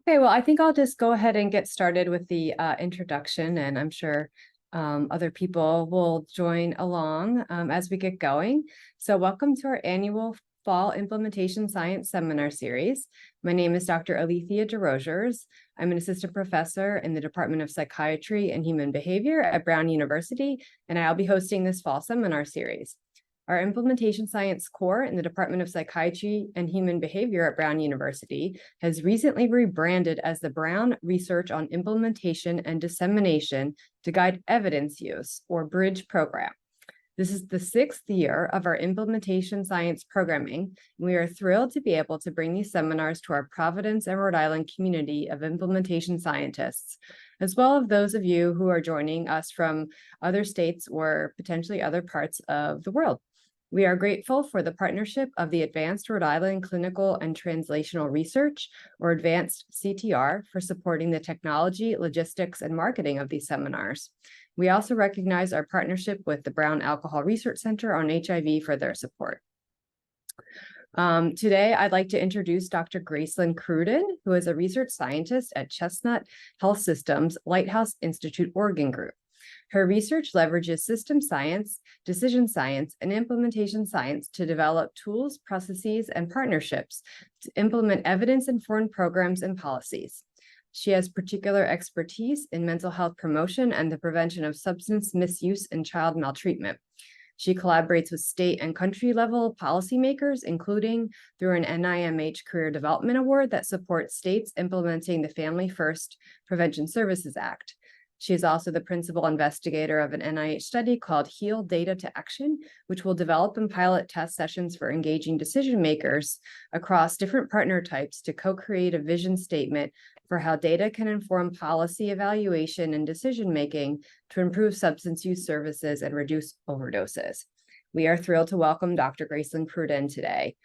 Okay, well, I think I'll just go ahead and get started with the introduction, and I'm sure other people will join along as we get going. So welcome to our annual Fall Implementation Science Seminar Series. My name is Dr. Alethea DeRogers. I'm an assistant professor in the Department of Psychiatry and Human Behavior at Brown University, and I'll be hosting this fall seminar series. Our implementation science core in the Department of Psychiatry and Human Behavior at Brown University has recently rebranded as the Brown Research on Implementation and Dissemination to Guide Evidence Use, or BRIDGE program. This is the 6th year of our implementation science programming, and we are thrilled to be able to bring these seminars to our Providence and Rhode Island community of implementation scientists, as well as those of you who are joining us from other states or potentially other parts of the world. We are grateful for the partnership of the Advanced Rhode Island Clinical and Translational Research, or Advance-CTR, for supporting the technology, logistics, and marketing of these seminars. We also recognize our partnership with the Brown Alcohol Research Center on HIV for their support. Today, I'd like to introduce Dr. Gracelyn Cruden, who is a research scientist at Chestnut Health Systems Lighthouse Institute Oregon Group. Her research leverages system science, decision science, and implementation science to develop tools, processes, and partnerships to implement evidence-informed programs and policies. She has particular expertise in mental health promotion and the prevention of substance misuse and child maltreatment. She collaborates with state and country level policymakers, including through an NIMH Career Development Award that supports states implementing the Family First Prevention Services Act. She is also the principal investigator of an NIH study called Heal Data to Action, which will develop and pilot test sessions for engaging decision makers across different partner types to co-create a vision statement for how data can inform policy evaluation and decision-making to improve substance use services and reduce overdoses. We are thrilled to welcome Dr. Gracelyn Cruden today.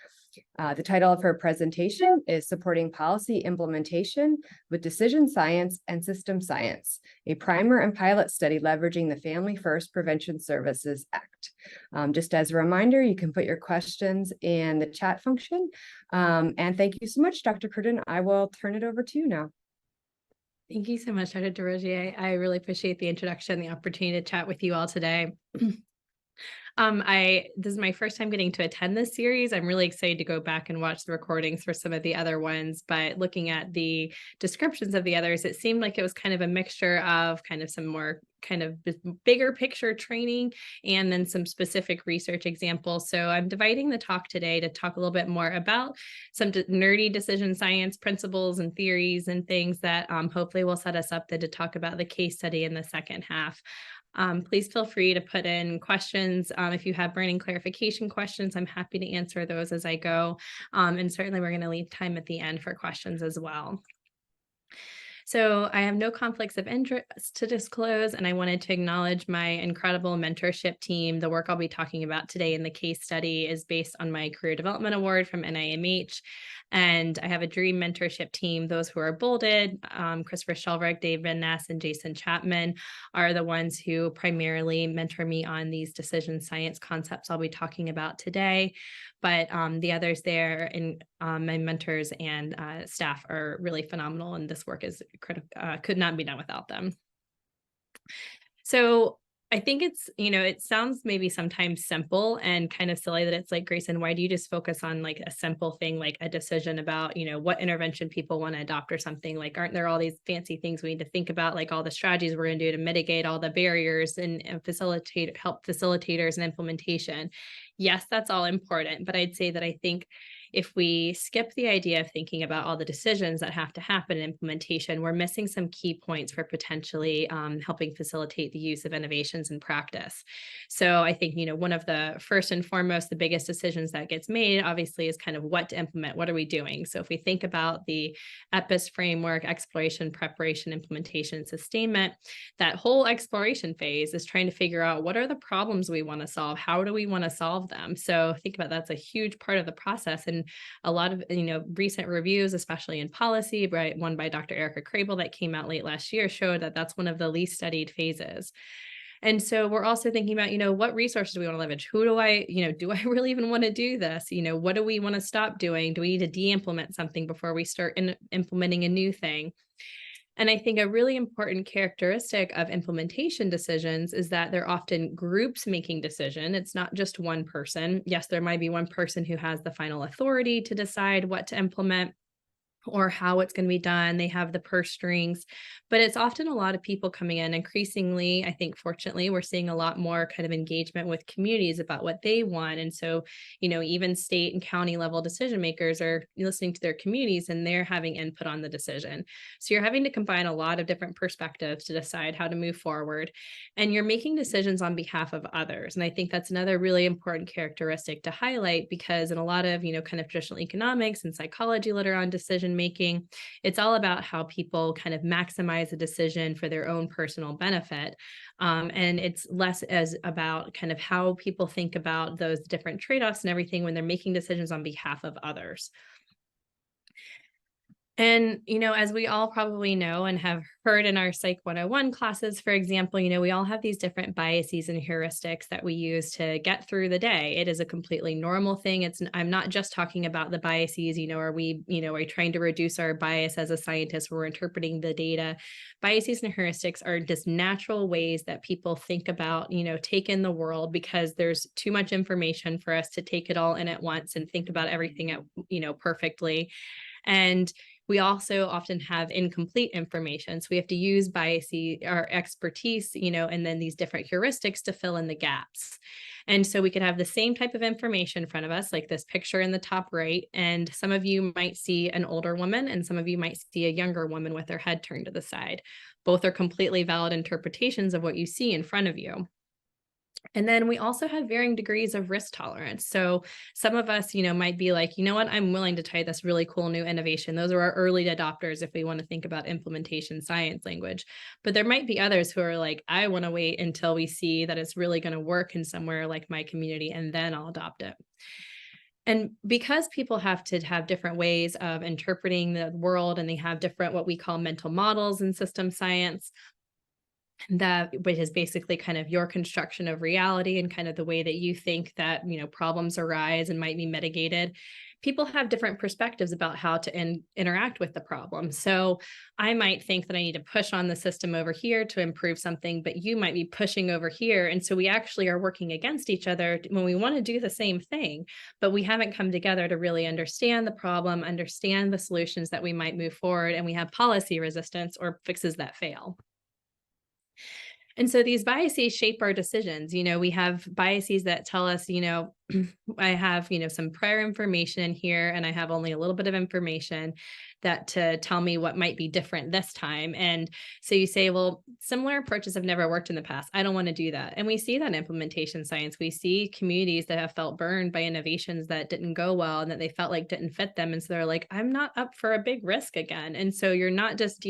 The title of her presentation is Supporting Policy Implementation with Decision Science and System Science, a primer and pilot study leveraging the Family First Prevention Services Act. Just as a reminder, you can put your questions in the chat function. And thank you so much, Dr. Cruden. I will turn it over to you now. Thank you so much, Dr. DeRogier. I really appreciate the introduction, the opportunity to chat with you all today. This is my first time getting to attend this series. I'm really excited to go back and watch the recordings for some of the other ones, but looking at the descriptions of the others, it seemed like it was kind of a mixture of kind of some more kind of bigger picture training and then some specific research examples. So I'm dividing the talk today to talk a little bit more about some nerdy decision science principles and theories and things that hopefully will set us up to talk about the case study in the second half. Please feel free to put in questions. If you have burning clarification questions, I'm happy to answer those as I go. And certainly we're going to leave time at the end for questions as well. So I have no conflicts of interest to disclose, and I wanted to acknowledge my incredible mentorship team. The work I'll be talking about today in the case study is based on my Career Development Award from NIMH. And I have a dream mentorship team. Those who are bolded, Christopher Shelvrick, Dave Van Ness, and Jason Chapman are the ones who primarily mentor me on these decision science concepts I'll be talking about today. But the others there and my mentors and staff are really phenomenal, and this work is could not be done without them. So I think it's, it sounds maybe sometimes simple and kind of silly that it's like, Grayson, why do you just focus on like a simple thing, like a decision about, what intervention people want to adopt or something? Like, aren't there all these fancy things we need to think about, like all the strategies we're going to do to mitigate all the barriers and help facilitators and implementation? Yes, that's all important. But I'd say that I think if we skip the idea of thinking about all the decisions that have to happen in implementation, we're missing some key points for potentially helping facilitate the use of innovations in practice. So I think, one of the first and foremost, the biggest decisions that gets made, obviously, is kind of what to implement. What are we doing? So if we think about the EPIS framework, exploration, preparation, implementation, sustainment, that whole exploration phase is trying to figure out what are the problems we want to solve? How do we want to solve them? So think about that's a huge part of the process. And a lot of, recent reviews, especially in policy, one by Dr. Erica Crable that came out late last year, showed that that's one of the least studied phases. And so we're also thinking about, what resources do we want to leverage? Who do I, do I really even want to do this? What do we want to stop doing? Do we need to de-implement something before we start implementing a new thing? And I think a really important characteristic of implementation decisions is that they're often groups making decision. It's not just one person. Yes, there might be one person who has the final authority to decide what to implement or how it's going to be done. They have the purse strings, but it's often a lot of people coming in. Increasingly, I think, fortunately, we're seeing a lot more kind of engagement with communities about what they want. And so, even state and county level decision makers are listening to their communities and they're having input on the decision. So you're having to combine a lot of different perspectives to decide how to move forward. And you're making decisions on behalf of others. And I think that's another really important characteristic to highlight, because in a lot of, kind of traditional economics and psychology literature on decision making, it's all about how people kind of maximize a decision for their own personal benefit. And it's less as about kind of how people think about those different trade-offs and everything when they're making decisions on behalf of others. And, as we all probably know and have heard in our Psych 101 classes, for example, we all have these different biases and heuristics that we use to get through the day. It is a completely normal thing. I'm not just talking about the biases, are we trying to reduce our bias as a scientist where we're interpreting the data? Biases and heuristics are just natural ways that people think about, take in the world, because there's too much information for us to take it all in at once and think about everything at, perfectly. And we also often have incomplete information. So we have to use biases, our expertise, and then these different heuristics to fill in the gaps. And so we could have the same type of information in front of us, like this picture in the top right. And some of you might see an older woman and some of you might see a younger woman with their head turned to the side. Both are completely valid interpretations of what you see in front of you. And then we also have varying degrees of risk tolerance. So some of us, might be like, what, I'm willing to try this really cool new innovation. Those are our early adopters if we want to think about implementation science language. But there might be others who are like, I want to wait until we see that it's really going to work in somewhere like my community, and then I'll adopt it. And because people have to have different ways of interpreting the world, and they have different, what we call mental models in system science, which is basically kind of your construction of reality and kind of the way that you think that, problems arise and might be mitigated. People have different perspectives about how to interact with the problem. So I might think that I need to push on the system over here to improve something, but you might be pushing over here. And so we actually are working against each other when we want to do the same thing, but we haven't come together to really understand the problem, understand the solutions that we might move forward, and we have policy resistance or fixes that fail. And so these biases shape our decisions. We have biases that tell us, I have, some prior information in here, and I have only a little bit of information that to tell me what might be different this time. And so you say, well, similar approaches have never worked in the past. I don't want to do that. And we see that in implementation science. We see communities that have felt burned by innovations that didn't go well and that they felt like didn't fit them. And so they're like, I'm not up for a big risk again. And so you're not just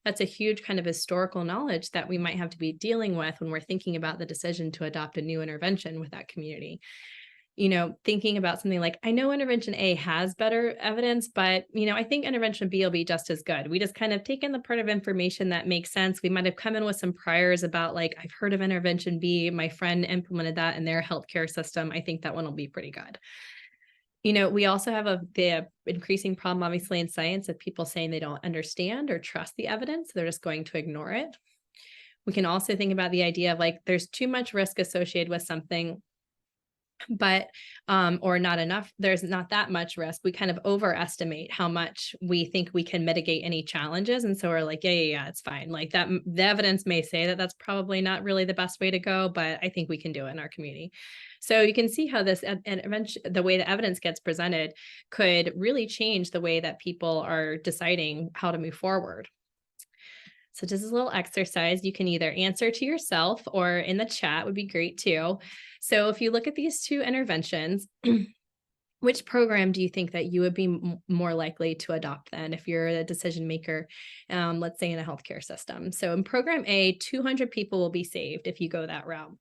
that's a huge kind of historical knowledge that we might have to be dealing with when we're thinking about the decision to adopt a new intervention with that community. Thinking about something like, I know intervention A has better evidence, but, I think intervention B will be just as good. We just kind of take in the part of information that makes sense. We might have come in with some priors about like, I've heard of intervention B, my friend implemented that in their healthcare system. I think that one will be pretty good. We also have the increasing problem, obviously, in science of people saying they don't understand or trust the evidence. They're just going to ignore it. We can also think about the idea of like, there's too much risk associated with something, but or not enough, there's not that much risk. We kind of overestimate how much we think we can mitigate any challenges. And so we're like, yeah, it's fine. Like that, the evidence may say that that's probably not really the best way to go, but I think we can do it in our community. So you can see how this, and eventually the way the evidence gets presented could really change the way that people are deciding how to move forward. So just as a little exercise, you can either answer to yourself or in the chat would be great too. So if you look at these two interventions, which program do you think that you would be more likely to adopt then if you're a decision maker, let's say in a healthcare system? So in program A, 200 people will be saved if you go that route.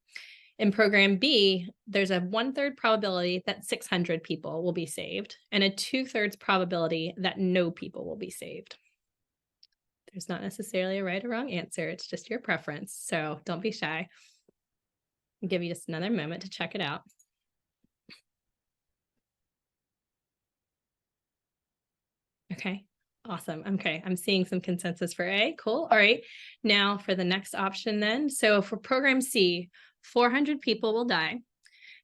In program B, there's a 1/3 probability that 600 people will be saved and a 2/3 probability that no people will be saved. There's not necessarily a right or wrong answer. It's just your preference. So don't be shy. I'll give you just another moment to check it out. Okay, awesome. Okay, I'm seeing some consensus for A. Cool. All right. Now for the next option then. So for program C, 400 people will die.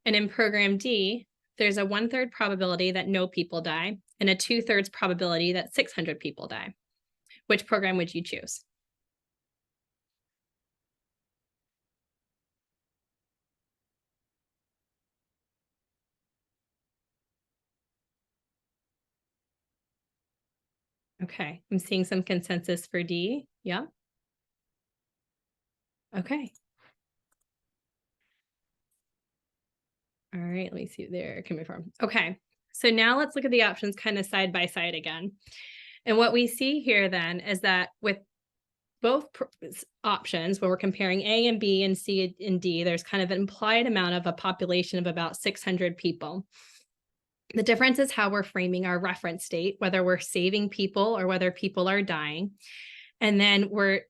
And in program D, there's a 1/3 probability that no people die and a 2/3 probability that 600 people die. Which program would you choose? Okay, I'm seeing some consensus for D. Yeah. Okay. All right, let me see there. Can we form? Okay. So now let's look at the options kind of side by side again. And what we see here then is that with both options, when we're comparing A and B and C and D, there's kind of an implied amount of a population of about 600 people. The difference is how we're framing our reference state, whether we're saving people or whether people are dying. And then we're,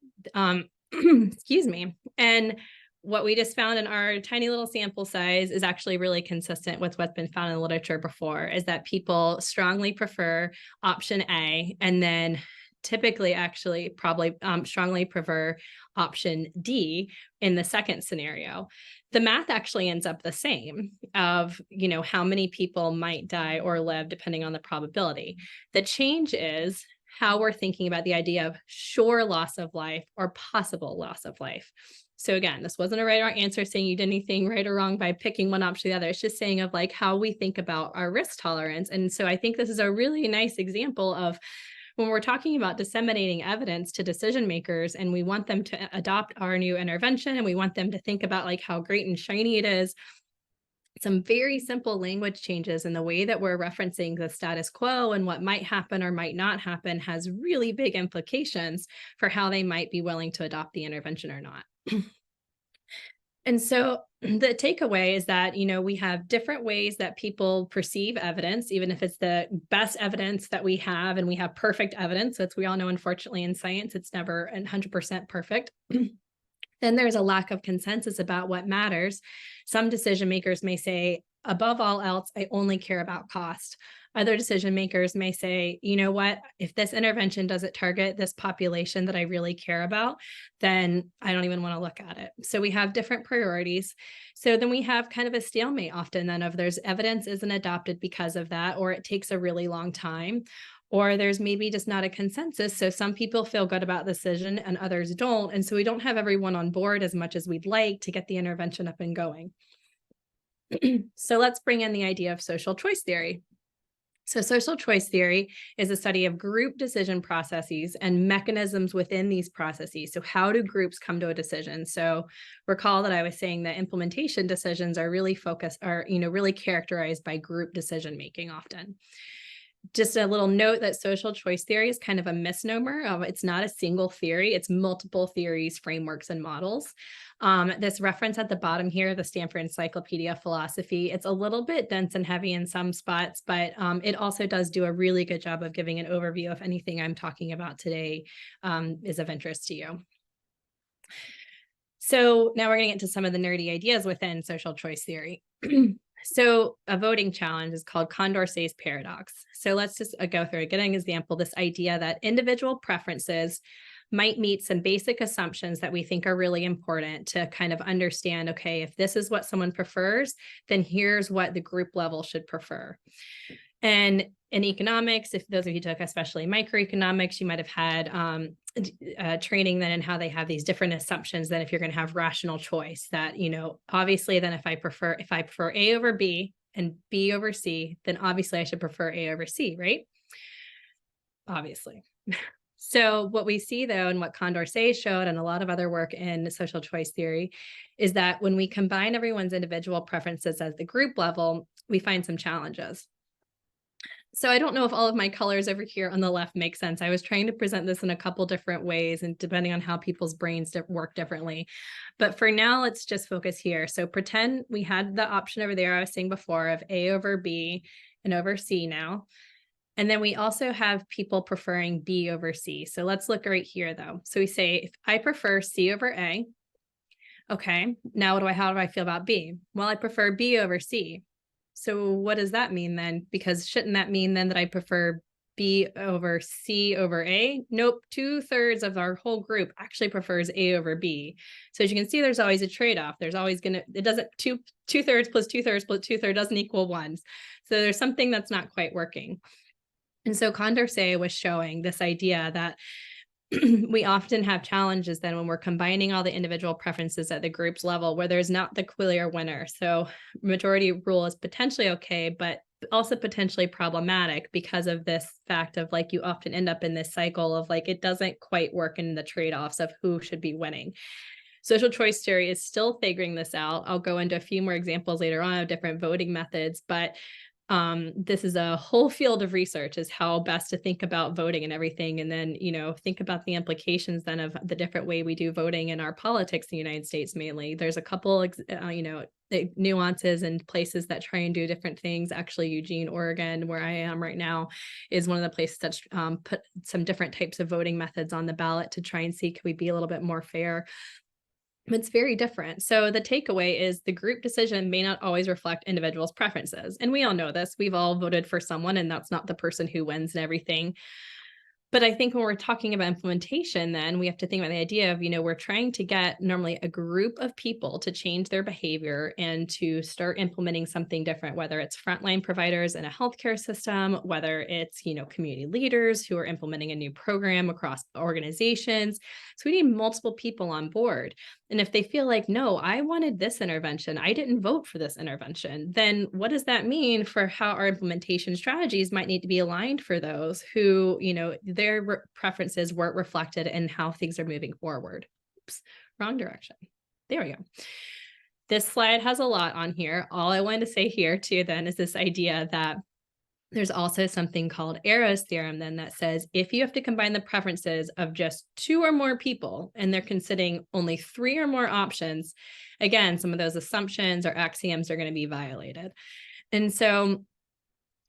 excuse me. And what we just found in our tiny little sample size is actually really consistent with what's been found in the literature before, is that people strongly prefer option A, and then typically actually probably strongly prefer option D in the second scenario. The math actually ends up the same of, how many people might die or live depending on the probability. The change is how we're thinking about the idea of sure loss of life or possible loss of life. So again, this wasn't a right or wrong answer saying you did anything right or wrong by picking one option or the other. It's just saying of like how we think about our risk tolerance. And so I think this is a really nice example of when we're talking about disseminating evidence to decision makers and we want them to adopt our new intervention and we want them to think about like how great and shiny it is, some very simple language changes in the way that we're referencing the status quo and what might happen or might not happen has really big implications for how they might be willing to adopt the intervention or not. And so the takeaway is that, we have different ways that people perceive evidence, even if it's the best evidence that we have and we have perfect evidence. As we all know, unfortunately, in science, it's never 100% perfect. Then there's a lack of consensus about what matters. Some decision makers may say, above all else, I only care about cost. Other decision makers may say, you know what, if this intervention doesn't target this population that I really care about, then I don't even want to look at it. So we have different priorities. So then we have kind of a stalemate often then of there's evidence isn't adopted because of that, or it takes a really long time, or there's maybe just not a consensus. So some people feel good about the decision and others don't. And so we don't have everyone on board as much as we'd like to get the intervention up and going. So let's bring in the idea of social choice theory. So social choice theory is a study of group decision processes and mechanisms within these processes. So how do groups come to a decision? So recall that I was saying that implementation decisions are really really characterized by group decision making often. Just a little note that social choice theory is kind of a misnomer. It's not a single theory. It's multiple theories, frameworks, and models. This reference at the bottom here, the Stanford Encyclopedia of Philosophy, it's a little bit dense and heavy in some spots, but it also does do a really good job of giving an overview if anything I'm talking about today is of interest to you. So now we're going to get into some of the nerdy ideas within social choice theory. So a voting challenge is called Condorcet's paradox. So let's just go through a good example, this idea that individual preferences might meet some basic assumptions that we think are really important to kind of understand, okay, if this is what someone prefers, then here's what the group level should prefer. And in economics, if those of you took especially microeconomics, you might have had training then in how they have these different assumptions then if you're going to have rational choice that, obviously then if I prefer A over B and B over C, then obviously I should prefer A over C, right? Obviously. So what we see though, and what Condorcet showed and a lot of other work in social choice theory is that when we combine everyone's individual preferences at the group level, we find some challenges. So I don't know if all of my colors over here on the left make sense. I was trying to present this in a couple different ways and depending on how people's brains work differently. But for now, let's just focus here. So pretend we had the option over there I was saying before of A over B and over C now. And then we also have people preferring B over C. So let's look right here though. So we say, if I prefer C over A, Okay, now how do I feel about B? Well, I prefer B over C. So what does that mean then? Because shouldn't that mean then that I prefer B over C over A? Nope. 2/3 of our whole group actually prefers A over B. So as you can see, there's always a trade-off. There's always it doesn't, two-thirds plus two-thirds plus two-thirds doesn't equal one. So there's something that's not quite working. And so Condorcet was showing this idea that we often have challenges then when we're combining all the individual preferences at the group's level where there's not the clear winner. So majority rule is potentially okay, but also potentially problematic because of this fact of like you often end up in this cycle of like it doesn't quite work in the trade-offs of who should be winning. Social choice theory is still figuring this out. I'll go into a few more examples later on of different voting methods, but this is a whole field of research, is how best to think about voting and everything. And then, think about the implications then of the different way we do voting in our politics in the United States, mainly. There's a couple, nuances and places that try and do different things. Actually, Eugene, Oregon, where I am right now, is one of the places that's put some different types of voting methods on the ballot to try and see, can we be a little bit more fair? It's very different. So the takeaway is the group decision may not always reflect individuals' preferences. And we all know this. We've all voted for someone, and that's not the person who wins and everything. But I think when we're talking about implementation, then we have to think about the idea of, we're trying to get normally a group of people to change their behavior and to start implementing something different, whether it's frontline providers in a healthcare system, whether it's, community leaders who are implementing a new program across organizations. So we need multiple people on board. And if they feel like, no, I wanted this intervention, I didn't vote for this intervention, then what does that mean for how our implementation strategies might need to be aligned for those who, their preferences weren't reflected in how things are moving forward? Oops, wrong direction. There we go. This slide has a lot on here. All I wanted to say here too then is this idea that there's also something called Arrow's theorem then that says if you have to combine the preferences of just 2 or more people and they're considering only 3 or more options, again, some of those assumptions or axioms are going to be violated. And so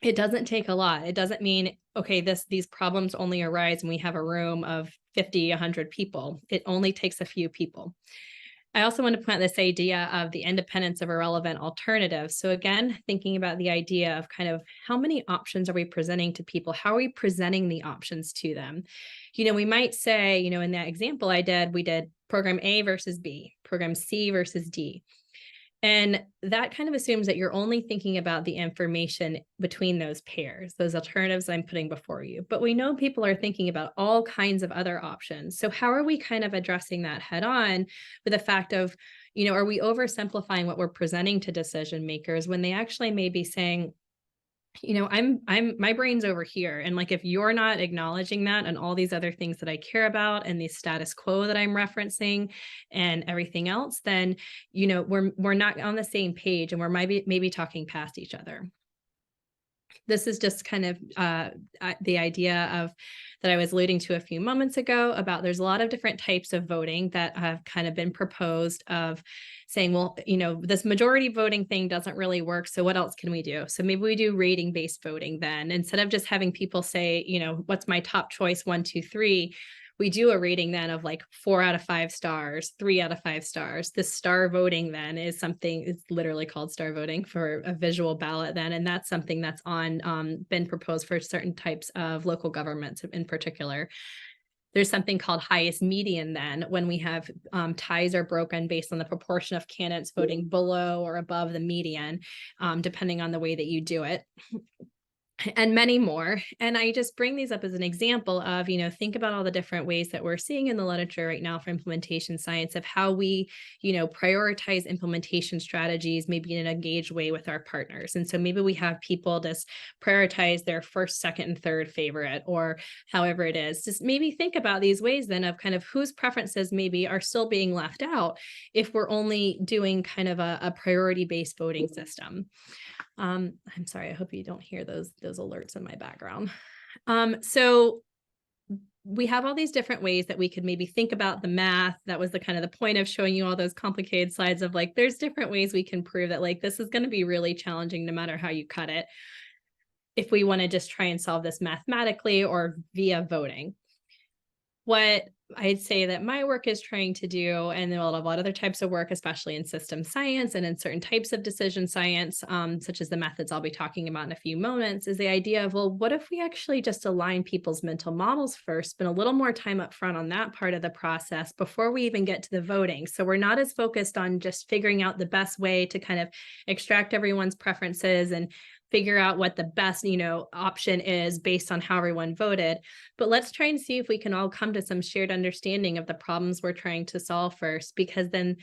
it doesn't take a lot. It doesn't mean, okay, these problems only arise when we have a room of 50, 100 people. It only takes a few people. I also want to point out this idea of the independence of irrelevant alternatives. So again, thinking about the idea of kind of how many options are we presenting to people? How are we presenting the options to them? We might say, in that example we did program A versus B, program C versus D. And that kind of assumes that you're only thinking about the information between those pairs, those alternatives I'm putting before you. But we know people are thinking about all kinds of other options. So how are we kind of addressing that head on with the fact of, are we oversimplifying what we're presenting to decision makers when they actually may be saying, my brain's over here. And like, if you're not acknowledging that and all these other things that I care about and the status quo that I'm referencing and everything else, then, we're not on the same page and we're maybe talking past each other. This is just kind of the idea of that I was alluding to a few moments ago about there's a lot of different types of voting that have kind of been proposed of saying, well, this majority voting thing doesn't really work. So what else can we do? So maybe we do rating-based voting then, instead of just having people say, what's my top choice, 1, 2, 3, we do a rating then of like 4 out of 5 stars, 3 out of 5 stars. The star voting then is something, it's literally called star voting for a visual ballot then. And that's something that's been proposed for certain types of local governments in particular. There's something called highest median then, when we have ties are broken based on the proportion of candidates voting below or above the median, depending on the way that you do it. And many more. And I just bring these up as an example of, think about all the different ways that we're seeing in the literature right now for implementation science of how we, prioritize implementation strategies, maybe in an engaged way with our partners. And so maybe we have people just prioritize their first, second, and third favorite, or however it is. Just maybe think about these ways then of kind of whose preferences maybe are still being left out if we're only doing kind of a priority-based voting system. I'm sorry, I hope you don't hear those alerts in my background. So we have all these different ways that we could maybe think about the math. That was the kind of the point of showing you all those complicated slides of like, there's different ways we can prove that like, this is going to be really challenging no matter how you cut it, if we want to just try and solve this mathematically or via voting. What I'd say that my work is trying to do, and a lot of other types of work, especially in system science and in certain types of decision science, such as the methods I'll be talking about in a few moments, is the idea of, well, what if we actually just align people's mental models first, spend a little more time up front on that part of the process before we even get to the voting. So we're not as focused on just figuring out the best way to kind of extract everyone's preferences and figure out what the best, option is based on how everyone voted. But let's try and see if we can all come to some shared understanding of the problems we're trying to solve first, because then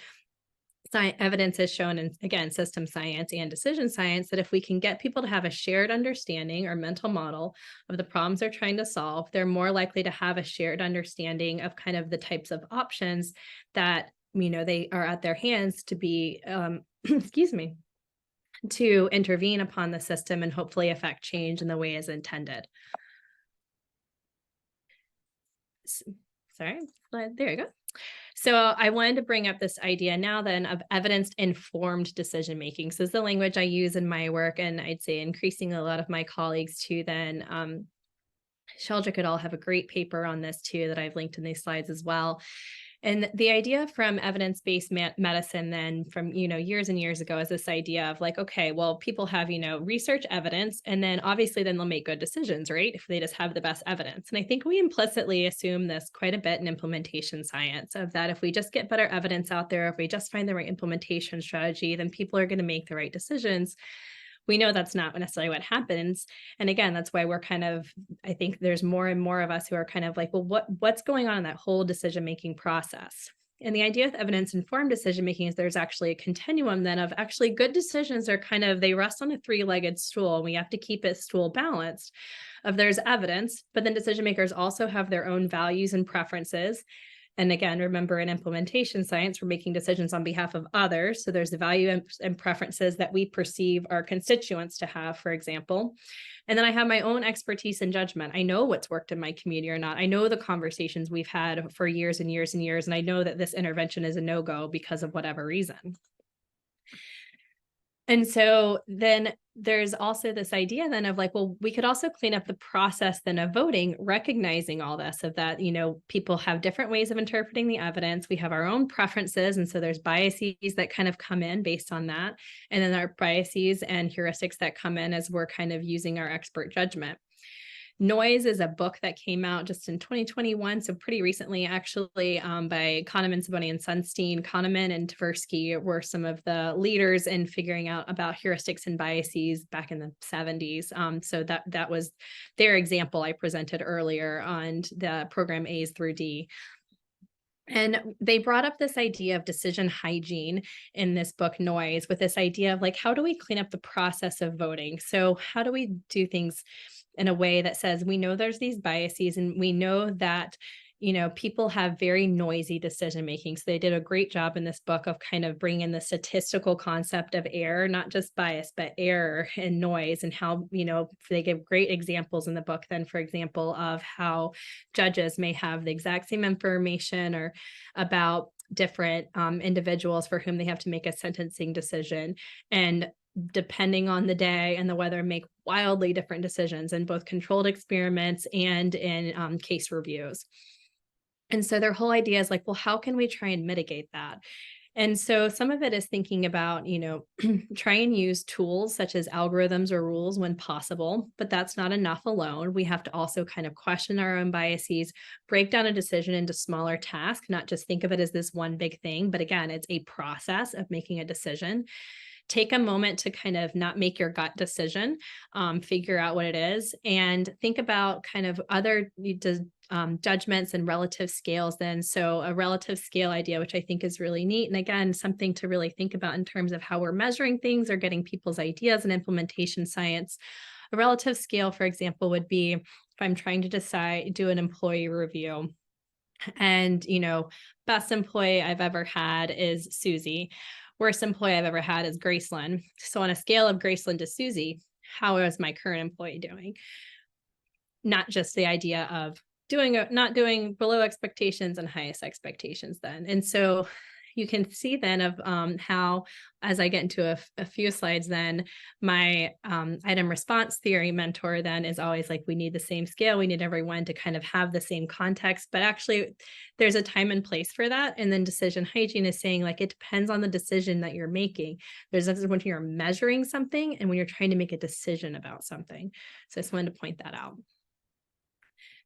evidence has shown in, again, system science and decision science, that if we can get people to have a shared understanding or mental model of the problems they're trying to solve, they're more likely to have a shared understanding of kind of the types of options that, they are at their hands to be, excuse me, to intervene upon the system and hopefully affect change in the way as intended. Sorry, there you go. So I wanted to bring up this idea now then of evidence-informed decision-making. So this is the language I use in my work, and I'd say increasing a lot of my colleagues too then. Sheldrick et al. Have a great paper on this too that I've linked in these slides as well. And the idea from evidence-based medicine then from, years and years ago is this idea of like, okay, well, people have, research evidence, and then obviously then they'll make good decisions, right? If they just have the best evidence. And I think we implicitly assume this quite a bit in implementation science, of that if we just get better evidence out there, if we just find the right implementation strategy, then people are going to make the right decisions. We know that's not necessarily what happens. And again, that's why we're kind of, I think there's more and more of us who are kind of like, well, what's going on in that whole decision-making process? And the idea with evidence-informed decision-making is there's actually a continuum then of actually good decisions are kind of, they rest on a three-legged stool, and we have to keep it stool balanced. Of there's evidence, but then decision makers also have their own values and preferences. And again, remember in implementation science, we're making decisions on behalf of others. So there's the value and preferences that we perceive our constituents to have, for example. And then I have my own expertise and judgment. I know what's worked in my community or not. I know the conversations we've had for years and years and years. And I know that this intervention is a no-go because of whatever reason. And so then there's also this idea then of like, well, we could also clean up the process then of voting, recognizing all this, of that, people have different ways of interpreting the evidence. We have our own preferences. And so there's biases that kind of come in based on that. And then there are biases and heuristics that come in as we're kind of using our expert judgment. Noise is a book that came out just in 2021, so pretty recently, actually, by Kahneman, Saboni, and Sunstein. Kahneman and Tversky were some of the leaders in figuring out about heuristics and biases back in the 70s. So that was their example I presented earlier on the program A's through D. And they brought up this idea of decision hygiene in this book, Noise, with this idea of like, how do we clean up the process of voting? So how do we do things in a way that says, we know there's these biases, and we know that, people have very noisy decision making. So they did a great job in this book of kind of bringing in the statistical concept of error, not just bias, but error and noise, and how, they give great examples in the book then, for example, of how judges may have the exact same information or about different individuals for whom they have to make a sentencing decision, and depending on the day and the weather, make wildly different decisions in both controlled experiments and in case reviews. And so their whole idea is like, well, how can we try and mitigate that? And so some of it is thinking about, try and use tools such as algorithms or rules when possible, but that's not enough alone. We have to also kind of question our own biases, break down a decision into smaller tasks, not just think of it as this one big thing, but again, it's a process of making a decision. Take a moment to kind of not make your gut decision, figure out what it is, and think about kind of other judgments and relative scales then. So a relative scale idea, which I think is really neat. And again, something to really think about in terms of how we're measuring things or getting people's ideas in implementation science. A relative scale, for example, would be if I'm trying to do an employee review, and, best employee I've ever had is Susie. Worst employee I've ever had is Gracelyn. So on a scale of Gracelyn to Susie, how is my current employee doing? Not just the idea of not doing below expectations and highest expectations then. And so you can see then of how, as I get into a few slides, then my item response theory mentor then is always like, we need the same scale. We need everyone to kind of have the same context, but actually there's a time and place for that. And then decision hygiene is saying like, it depends on the decision that you're making. There's when you're measuring something and when you're trying to make a decision about something. So I just wanted to point that out.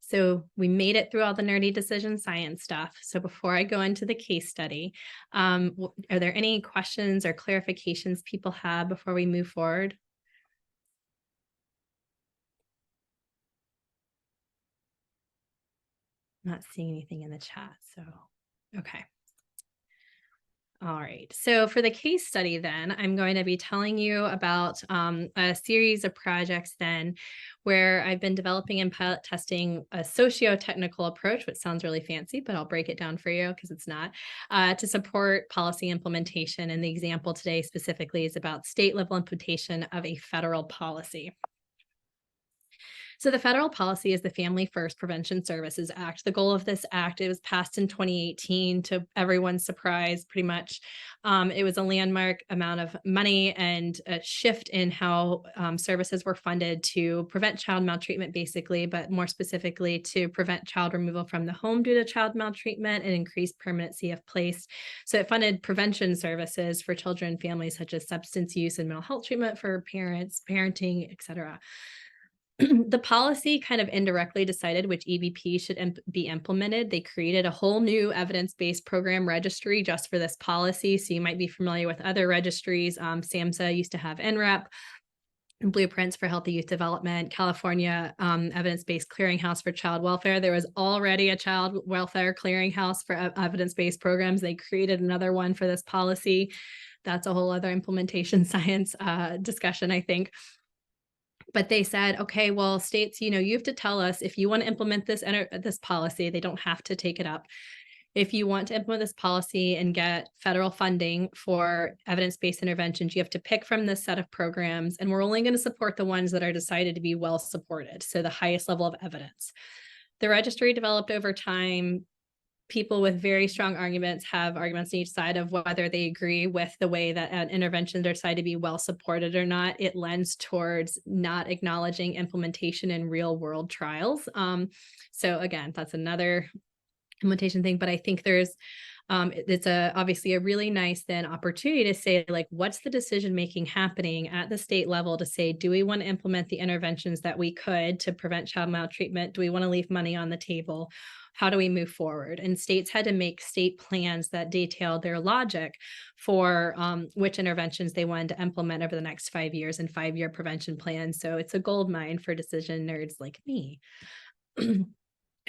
So we made it through all the nerdy decision science stuff. So before I go into the case study, are there any questions or clarifications people have before we move forward? I'm not seeing anything in the chat, so okay. All right, so for the case study then, I'm going to be telling you about a series of projects then where I've been developing and pilot testing a socio-technical approach, which sounds really fancy, but I'll break it down for you because it's not, to support policy implementation. And the example today specifically is about state level implementation of a federal policy. So the federal policy is the Family First Prevention Services Act. The goal of this act, it was passed in 2018 to everyone's surprise, pretty much. It was a landmark amount of money and a shift in how services were funded to prevent child maltreatment, basically, but more specifically to prevent child removal from the home due to child maltreatment and increase permanency of place. So it funded prevention services for children and families, such as substance use and mental health treatment for parents, parenting, et cetera. The policy kind of indirectly decided which EBP should be implemented. They created a whole new evidence-based program registry just for this policy. So you might be familiar with other registries. SAMHSA used to have NREP, Blueprints for Healthy Youth Development, California Evidence-Based Clearinghouse for Child Welfare. There was already a child welfare clearinghouse for evidence-based programs. They created another one for this policy. That's a whole other implementation science discussion, I think. But they said, okay, well, states, you have to tell us if you want to implement this policy. They don't have to take it up. If you want to implement this policy and get federal funding for evidence-based interventions, you have to pick from this set of programs, and we're only going to support the ones that are decided to be well supported, so the highest level of evidence. The registry developed over time. People with very strong arguments have arguments on each side of whether they agree with the way that an intervention are decided to be well supported or not. It lends towards not acknowledging implementation in real world trials. So again, that's another implementation thing, but I think there's it's obviously a really nice then opportunity to say, like, what's the decision making happening at the state level to say, do we want to implement the interventions that we could to prevent child maltreatment? Do we want to leave money on the table? How do we move forward? And states had to make state plans that detailed their logic for which interventions they wanted to implement over the next 5 years and 5-year prevention plans. So it's a gold mine for decision nerds like me.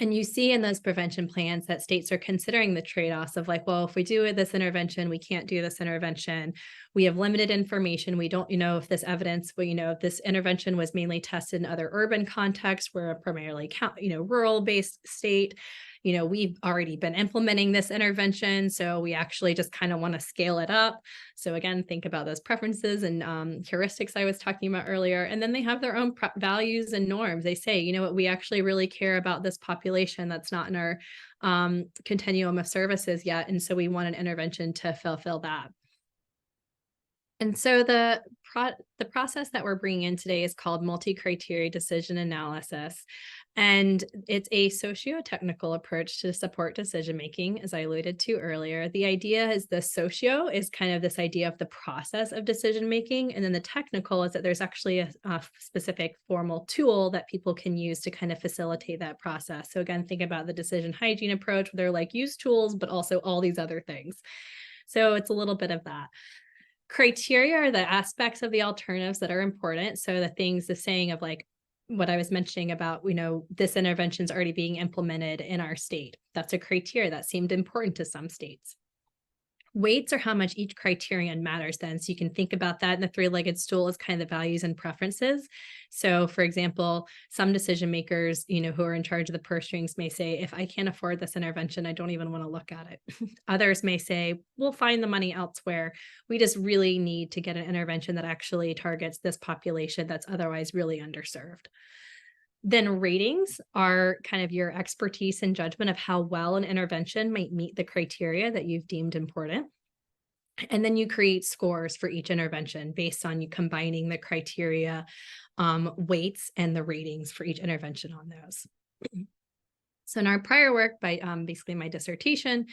And you see in those prevention plans that states are considering the trade-offs of like, well, if we do this intervention, we can't do this intervention. We have limited information. We don't know if this evidence, if this intervention was mainly tested in other urban contexts. We're a primarily, rural-based state. We've already been implementing this intervention, so we actually just kind of want to scale it up. So again, think about those preferences and heuristics I was talking about earlier. And then they have their own values and norms. They say, you know what, we actually really care about this population that's not in our continuum of services yet. And so we want an intervention to fulfill that. And so the process that we're bringing in today is called multi-criteria decision analysis. And it's a socio-technical approach to support decision-making, as I alluded to earlier. The idea is the socio is kind of this idea of the process of decision-making. And then the technical is that there's actually a specific formal tool that people can use to kind of facilitate that process. So again, think about the decision hygiene approach where they're like, use tools, but also all these other things. So it's a little bit of that. Criteria are the aspects of the alternatives that are important. So the saying of like, what I was mentioning about, this intervention is already being implemented in our state. That's a criteria that seemed important to some states. Weights are how much each criterion matters then. So you can think about that. And the three-legged stool is kind of the values and preferences. So for example, some decision makers, who are in charge of the purse strings may say, if I can't afford this intervention, I don't even want to look at it. Others may say, we'll find the money elsewhere. We just really need to get an intervention that actually targets this population that's otherwise really underserved. Then ratings are kind of your expertise and judgment of how well an intervention might meet the criteria that you've deemed important. And then you create scores for each intervention based on you combining the criteria, weights, and the ratings for each intervention on those. So in our prior work, by basically my dissertation,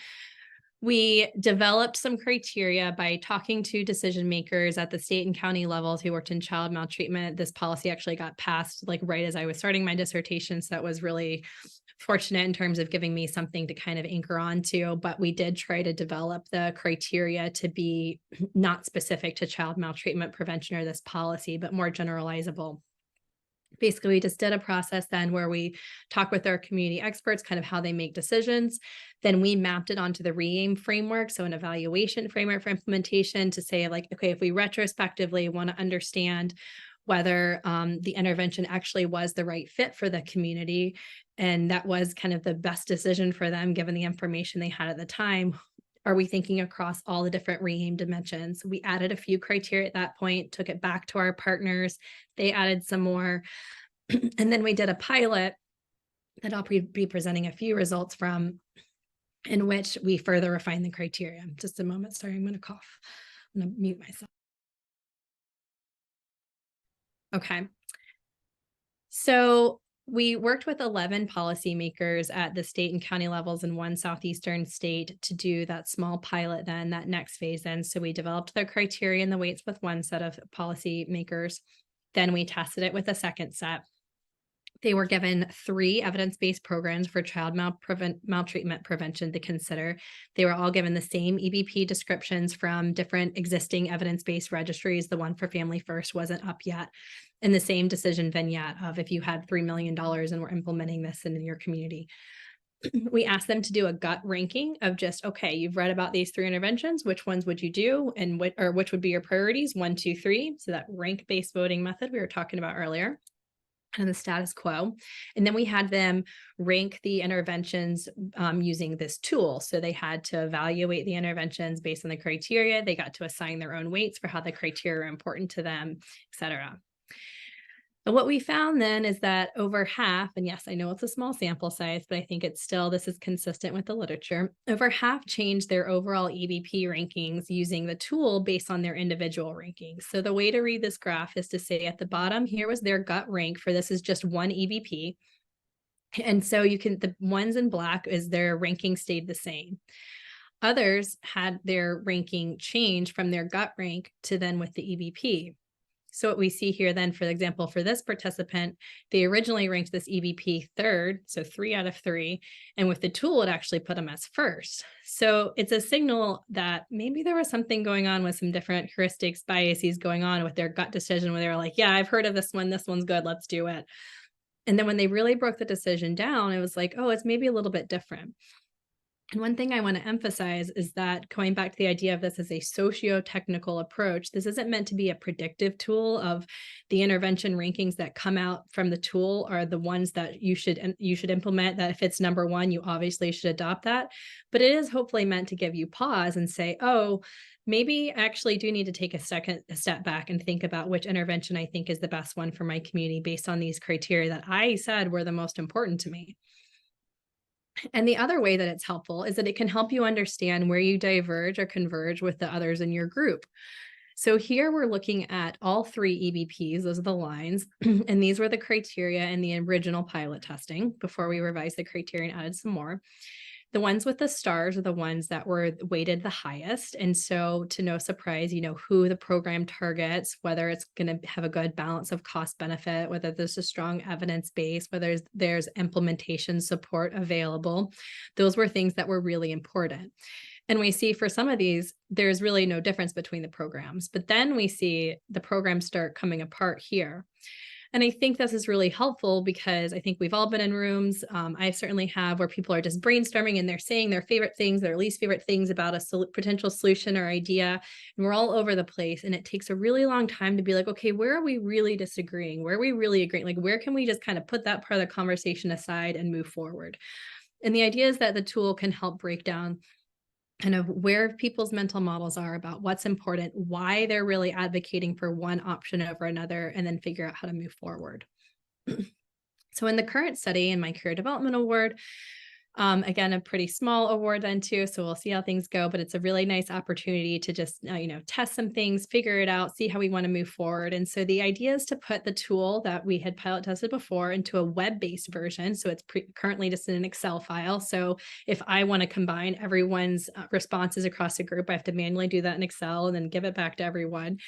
we developed some criteria by talking to decision makers at the state and county levels who worked in child maltreatment. This policy actually got passed like right as I was starting my dissertation. So that was really fortunate in terms of giving me something to kind of anchor onto. But we did try to develop the criteria to be not specific to child maltreatment prevention or this policy, but more generalizable. Basically, we just did a process then where we talk with our community experts, kind of how they make decisions. Then we mapped it onto the RE-AIM framework, so an evaluation framework for implementation to say like, okay, if we retrospectively want to understand whether the intervention actually was the right fit for the community, and that was kind of the best decision for them given the information they had at the time, are we thinking across all the different RE-AIM dimensions? We added a few criteria at that point, took it back to our partners. They added some more. And then we did a pilot that I'll be presenting a few results from, in which we further refined the criteria. Just a moment. Sorry, I'm going to cough. I'm going to mute myself. Okay. So we worked with 11 policymakers at the state and county levels in one southeastern state to do that small pilot then, that next phase then. So we developed the criteria and the weights with one set of policymakers. Then we tested it with a second set. They were given 3 evidence-based programs for child maltreatment prevention to consider. They were all given the same EBP descriptions from different existing evidence-based registries. The one for Family First wasn't up yet. And the same decision vignette of if you had $3 million and we're implementing this in your community. We asked them to do a gut ranking of just, okay, you've read about these 3 interventions. Which ones would you do? And which would be your priorities? 1, 2, 3. So that rank-based voting method we were talking about earlier. And the status quo. And then we had them rank the interventions using this tool. So they had to evaluate the interventions based on the criteria. They got to assign their own weights for how the criteria are important to them, et cetera. And what we found then is that over half, and yes, I know it's a small sample size, but I think it's still, this is consistent with the literature, over half changed their overall EBP rankings using the tool based on their individual rankings. So the way to read this graph is to say at the bottom, here was their gut rank for this is just one EBP. And so you can, the ones in black is their ranking stayed the same. Others had their ranking change from their gut rank to then with the EBP. So what we see here then, for example, for this participant, they originally ranked this EBP 3rd, so 3 out of 3, and with the tool, it actually put them as first. So it's a signal that maybe there was something going on with some different heuristics, biases going on with their gut decision where they were like, yeah, I've heard of this one's good, let's do it. And then when they really broke the decision down, it was like, oh, it's maybe a little bit different. And one thing I want to emphasize is that going back to the idea of this as a socio-technical approach, this isn't meant to be a predictive tool of the intervention rankings that come out from the tool are the ones that you should implement, that if it's number 1, you obviously should adopt that. But it is hopefully meant to give you pause and say, oh, maybe I actually do need to take a step back and think about which intervention I think is the best one for my community based on these criteria that I said were the most important to me. And the other way that it's helpful is that it can help you understand where you diverge or converge with the others in your group. So here we're looking at all 3 EBPs, those are the lines, and these were the criteria in the original pilot testing before we revised the criteria and added some more. The ones with the stars are the ones that were weighted the highest. And so to no surprise, you know, who the program targets, whether it's going to have a good balance of cost benefit, whether there's a strong evidence base, whether there's implementation support available. Those were things that were really important. And we see for some of these, there's really no difference between the programs. But then we see the programs start coming apart here. And I think this is really helpful because I think we've all been in rooms. I certainly have, where people are just brainstorming and they're saying their favorite things, their least favorite things about a potential solution or idea. And we're all over the place. And it takes a really long time to be like, okay, where are we really disagreeing? Where are we really agreeing? Like, where can we just kind of put that part of the conversation aside and move forward? And the idea is that the tool can help break down kind of where people's mental models are about what's important, why they're really advocating for one option over another, and then figure out how to move forward. So in the current study, in my career development award, again, a pretty small award then too, so we'll see how things go, but it's a really nice opportunity to just, test some things, figure it out, see how we want to move forward. And so the idea is to put the tool that we had pilot tested before into a web-based version. So it's currently just in an Excel file. So if I want to combine everyone's responses across a group, I have to manually do that in Excel and then give it back to everyone.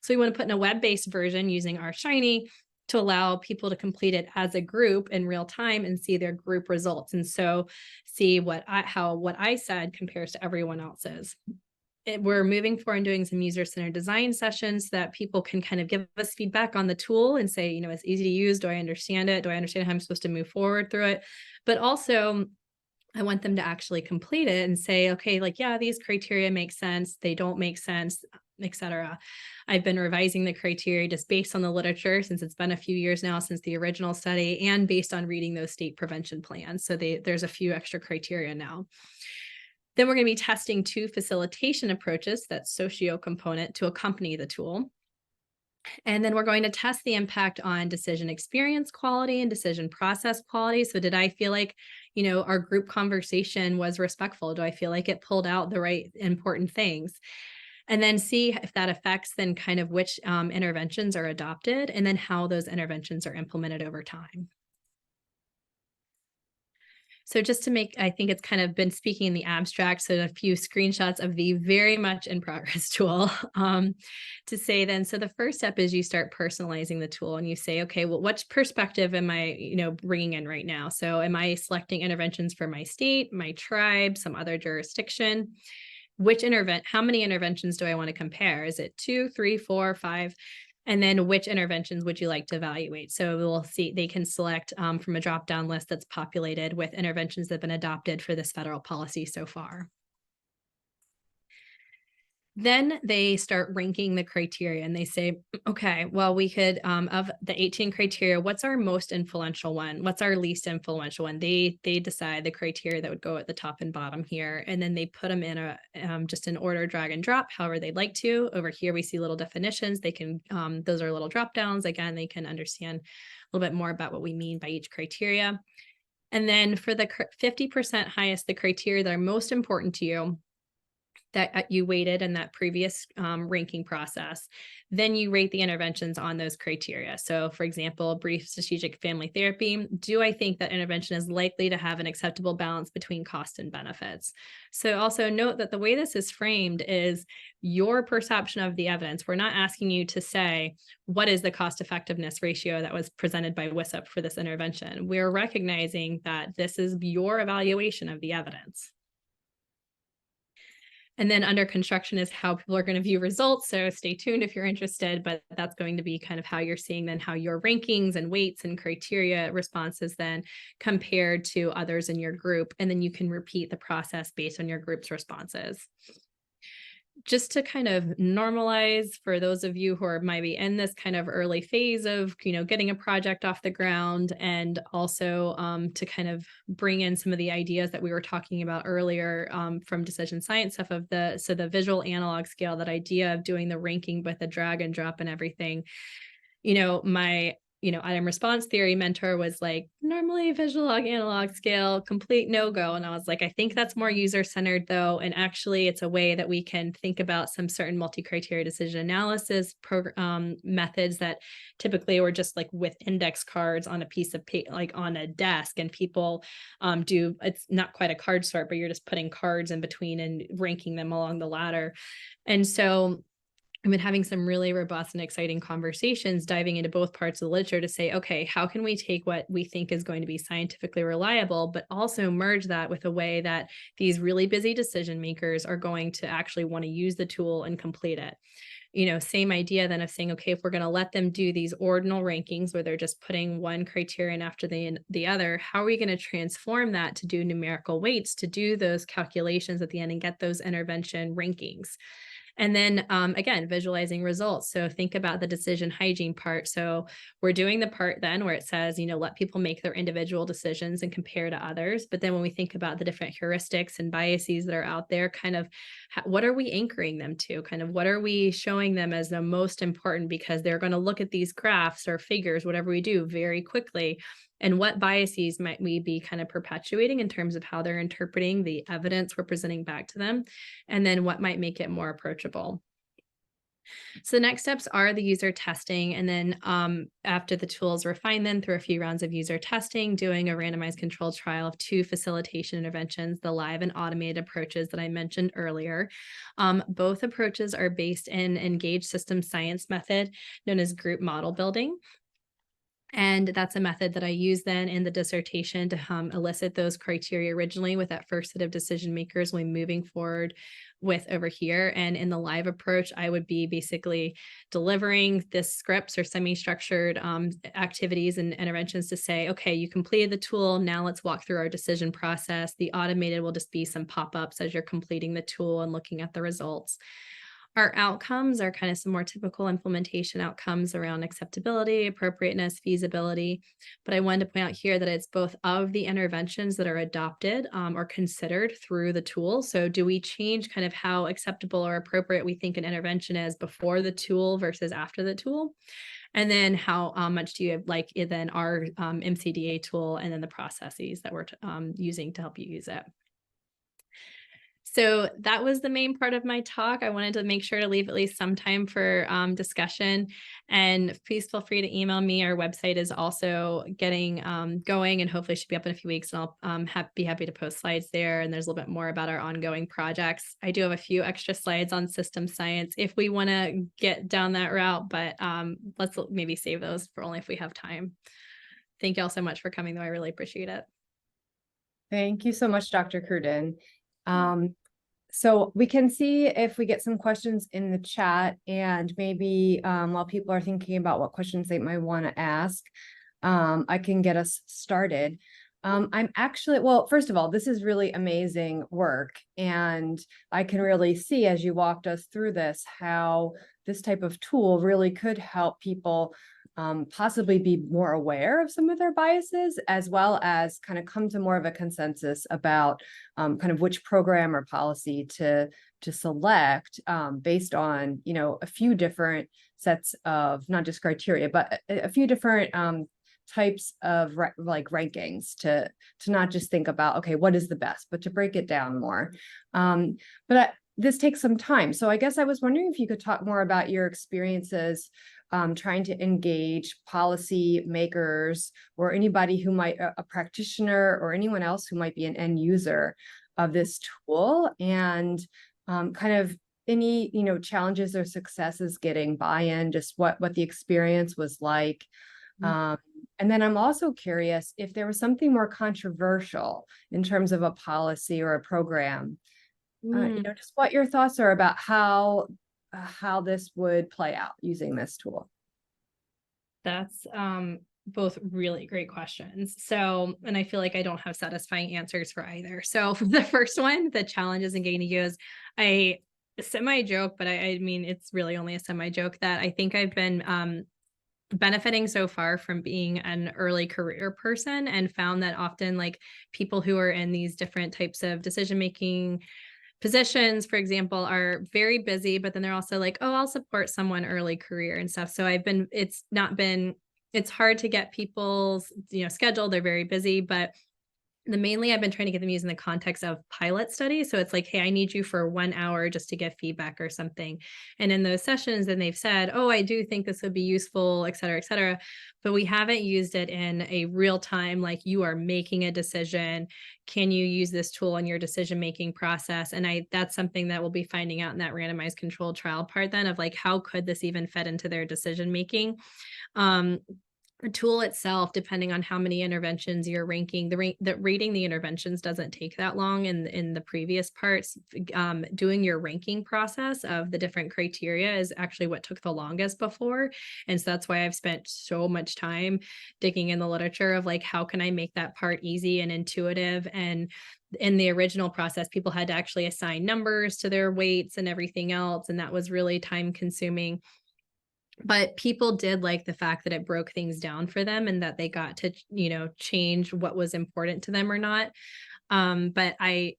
So we want to put in a web-based version using our Shiny to allow people to complete it as a group in real time and see their group results. And so see how what I said compares to everyone else's. We're moving forward and doing some user-centered design sessions so that people can kind of give us feedback on the tool and say, it's easy to use. Do I understand it? Do I understand how I'm supposed to move forward through it? But also, I want them to actually complete it and say, okay, yeah, these criteria make sense. They don't make sense, etc. I've been revising the criteria just based on the literature, since it's been a few years now since the original study, and based on reading those state prevention plans. So there's a few extra criteria now. Then we're going to be testing 2 facilitation approaches, that's socio component, to accompany the tool. And then we're going to test the impact on decision experience quality and decision process quality. So did I feel like, our group conversation was respectful? Do I feel like it pulled out the right important things? And then see if that affects then kind of which interventions are adopted, and then how those interventions are implemented over time. So just to I think it's kind of been speaking in the abstract, so a few screenshots of the very much in progress tool to say then, so the first step is you start personalizing the tool and you say, okay, well, what perspective am I, bringing in right now? So am I selecting interventions for my state, my tribe, some other jurisdiction? How many interventions do I want to compare? Is it 2, 3, 4, 5? And then which interventions would you like to evaluate? So we'll see, they can select from a drop-down list that's populated with interventions that have been adopted for this federal policy so far. Then they start ranking the criteria and they say, okay, well, we could, of the 18 criteria, what's our most influential one? What's our least influential one? They decide the criteria that would go at the top and bottom here. And then they put them in just an order, drag and drop, however they'd like to. Over here, we see little definitions. They can, those are little drop downs. Again, they can understand a little bit more about what we mean by each criteria. And then for the 50% highest, the criteria that are most important to you, that you weighted in that previous ranking process, then you rate the interventions on those criteria. So for example, brief strategic family therapy, do I think that intervention is likely to have an acceptable balance between cost and benefits? So also note that the way this is framed is your perception of the evidence. We're not asking you to say, what is the cost effectiveness ratio that was presented by WISP for this intervention? We're recognizing that this is your evaluation of the evidence. And then under construction is how people are going to view results. So stay tuned if you're interested, but that's going to be kind of how you're seeing then how your rankings and weights and criteria responses then compared to others in your group. And then you can repeat the process based on your group's responses. Just to kind of normalize for those of you who are maybe in this kind of early phase of, getting a project off the ground, and also to kind of bring in some of the ideas that we were talking about earlier from decision science stuff of the visual analog scale, that idea of doing the ranking with a drag and drop and everything. My item response theory mentor was like, normally visual analog scale, complete no-go. And I was like, I think that's more user-centered though. And actually it's a way that we can think about some certain multi-criteria decision analysis methods that typically were just like with index cards on a piece of paper, like on a desk, and people it's not quite a card sort, but you're just putting cards in between and ranking them along the ladder. And so I've been having some really robust and exciting conversations, diving into both parts of the literature to say, okay, how can we take what we think is going to be scientifically reliable, but also merge that with a way that these really busy decision makers are going to actually want to use the tool and complete it. Same idea then of saying, okay, if we're going to let them do these ordinal rankings where they're just putting one criterion after the other, how are we going to transform that to do numerical weights, to do those calculations at the end and get those intervention rankings? And then again, visualizing results. So think about the decision hygiene part. So we're doing the part then where it says, let people make their individual decisions and compare to others. But then when we think about the different heuristics and biases that are out there, kind of what are we anchoring them to? Kind of what are we showing them as the most important, because they're going to look at these graphs or figures, whatever we do, very quickly. and what biases might we be kind of perpetuating in terms of how they're interpreting the evidence we're presenting back to them, and then what might make it more approachable. So the next steps are the user testing. And then after the tools refine them through a few rounds of user testing, doing a randomized controlled trial of 2 facilitation interventions, the live and automated approaches that I mentioned earlier. Both approaches are based in engaged system science method known as group model building. And that's a method that I use then in the dissertation to elicit those criteria originally with that first set of decision makers when moving forward with over here. And in the live approach, I would be basically delivering this scripts or semi-structured activities and interventions to say, okay, you completed the tool. Now let's walk through our decision process. The automated will just be some pop-ups as you're completing the tool and looking at the results. Our outcomes are kind of some more typical implementation outcomes around acceptability, appropriateness, feasibility. But I wanted to point out here that it's both of the interventions that are adopted or considered through the tool. So do we change kind of how acceptable or appropriate we think an intervention is before the tool versus after the tool? And then how much do you like then our MCDA tool and then the processes that we're using to help you use it? So that was the main part of my talk. I wanted to make sure to leave at least some time for discussion. And please feel free to email me. Our website is also getting going and hopefully should be up in a few weeks. And I'll be happy to post slides there. And there's a little bit more about our ongoing projects. I do have a few extra slides on system science if we want to get down that route, but let's maybe save those for only if we have time. Thank you all so much for coming, though. I really appreciate it. Thank you so much, Dr. Cruden. So we can see if we get some questions in the chat, and maybe while people are thinking about what questions they might want to ask, I can get us started. I'm actually, well, first of all, this is really amazing work. And I can really see as you walked us through this, how this type of tool really could help people possibly be more aware of some of their biases, as well as kind of come to more of a consensus about kind of which program or policy to select based on, you know, a few different sets of not just criteria, but a few different types of like rankings to not just think about, okay, what is the best, but to break it down more. This takes some time. So I guess I was wondering if you could talk more about your experiences trying to engage policy makers or anybody who might, a practitioner or anyone else who might be an end user of this tool, and kind of any, you know, challenges or successes getting buy-in, just what the experience was like. And then I'm also curious if there was something more controversial in terms of a policy or a program, you know, just what your thoughts are about how this would play out using this tool. That's both really great questions. So, and I feel like I don't have satisfying answers for either. So for the first one, the challenges in getting to use, I semi-joke, but I mean, it's really only a semi-joke that I think I've been benefiting so far from being an early career person, and found that often like people who are in these different types of decision-making positions, for example, are very busy, but then they're also like, oh, I'll support someone early career and stuff. So it's hard to get people's, you know, schedule. They're very busy, but mainly I've been trying to get them used in the context of pilot studies. So it's like, hey, I need you for 1 hour just to get feedback or something. And in those sessions, then they've said, oh, I do think this would be useful, et cetera, et cetera. But we haven't used it in a real time, like you are making a decision. Can you use this tool in your decision-making process? And that's something that we'll be finding out in that randomized controlled trial part then of like, how could this even fit into their decision-making? The tool itself, depending on how many interventions you're ranking, rating the interventions doesn't take that long in the previous parts. Doing your ranking process of the different criteria is actually what took the longest before. And so that's why I've spent so much time digging in the literature of like, how can I make that part easy and intuitive? And in the original process, people had to actually assign numbers to their weights and everything else. And that was really time consuming. But people did like the fact that it broke things down for them and that they got to, you know, change what was important to them or not. But I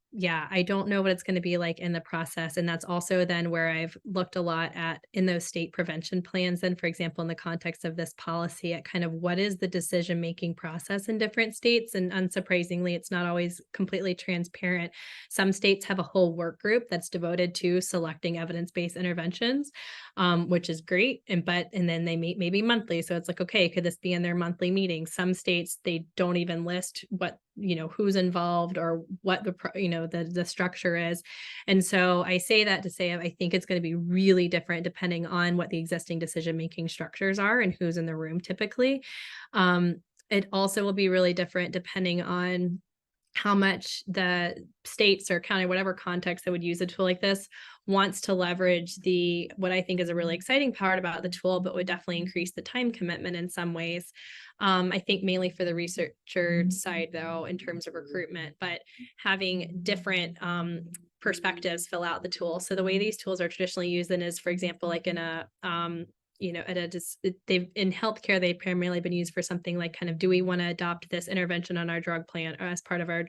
don't know what it's going to be like in the process. And that's also then where I've looked a lot at in those state prevention plans. And for example, in the context of this policy, at kind of what is the decision-making process in different states? And unsurprisingly, it's not always completely transparent. Some states have a whole work group that's devoted to selecting evidence-based interventions, which is great. And then they meet maybe monthly. So it's like, okay, could this be in their monthly meeting? Some states, they don't even list what, who's involved or what the structure is. And so I say that to say, I think it's going to be really different depending on what the existing decision-making structures are and who's in the room typically. It also will be really different depending on how much the states or county, whatever context that would use a tool like this, wants to leverage what I think is a really exciting part about the tool, but would definitely increase the time commitment in some ways. I think mainly for the researcher side, though, in terms of recruitment, but having different perspectives fill out the tool. So the way these tools are traditionally used then is, for example, like in a they've in healthcare, they've primarily been used for something like kind of, do we want to adopt this intervention on our drug plan or as part of our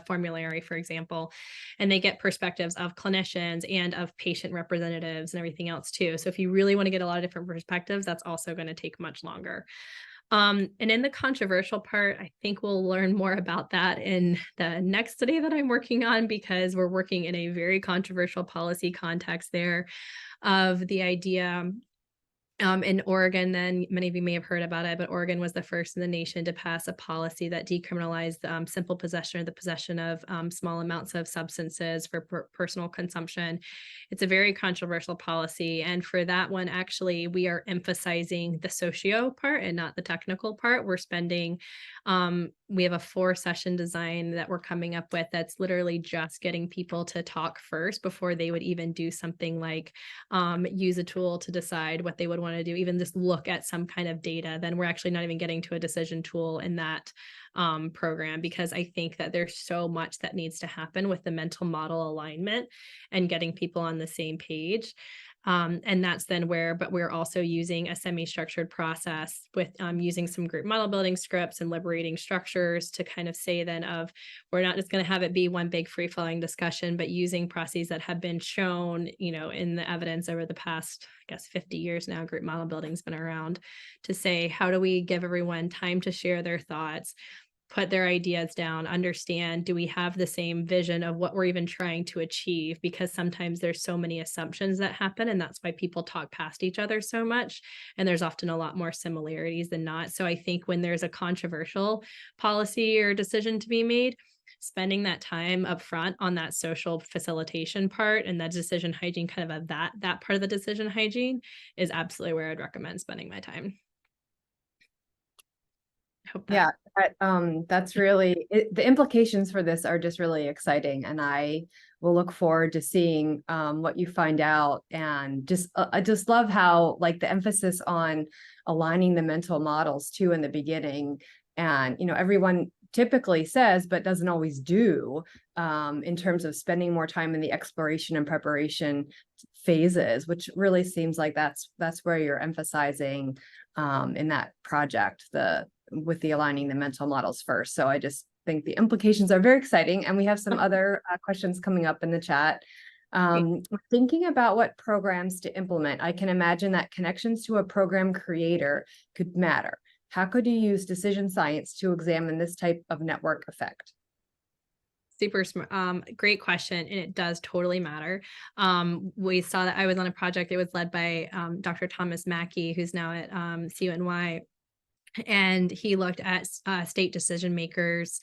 formulary, for example, and they get perspectives of clinicians and of patient representatives and everything else too. So if you really want to get a lot of different perspectives, that's also going to take much longer. And in the controversial part, I think we'll learn more about that in the next study that I'm working on, because we're working in a very controversial policy context there of the idea. In Oregon, then many of you may have heard about it, but Oregon was the first in the nation to pass a policy that decriminalized simple possession or the possession of small amounts of substances for personal consumption. It's a very controversial policy. And for that one, actually, we are emphasizing the socio part and not the technical part. We're spending, we have a 4-session design that we're coming up with that's literally just getting people to talk first before they would even do something like use a tool to decide what they would want to do, even just look at some kind of data. Then we're actually not even getting to a decision tool in that program, because I think that there's so much that needs to happen with the mental model alignment and getting people on the same page. And that's then but we're also using a semi-structured process with using some group model building scripts and liberating structures to kind of say then we're not just going to have it be one big free-flowing discussion, but using processes that have been shown, in the evidence over the past, I guess, 50 years now, group model building's been around, to say, how do we give everyone time to share their thoughts, put their ideas down, understand, do we have the same vision of what we're even trying to achieve? Because sometimes there's so many assumptions that happen, and that's why people talk past each other so much. And there's often a lot more similarities than not. So I think when there's a controversial policy or decision to be made, spending that time up front on that social facilitation part and that decision hygiene, kind of that part of the decision hygiene, is absolutely where I'd recommend spending my time. Yeah, that's really the implications for this are just really exciting, and I will look forward to seeing what you find out. And I just love how, like, the emphasis on aligning the mental models too in the beginning, and everyone typically says but doesn't always do, in terms of spending more time in the exploration and preparation phases, which really seems like that's where you're emphasizing in that project, with the aligning the mental models first. So I just think the implications are very exciting. And we have some other questions coming up in the chat. Thinking about what programs to implement, I can imagine that connections to a program creator could matter. How could you use decision science to examine this type of network effect? Super smart. Great question. And it does totally matter. We saw that I was on a project. It was led by Dr. Thomas Mackey, who's now at CUNY. And he looked at state decision makers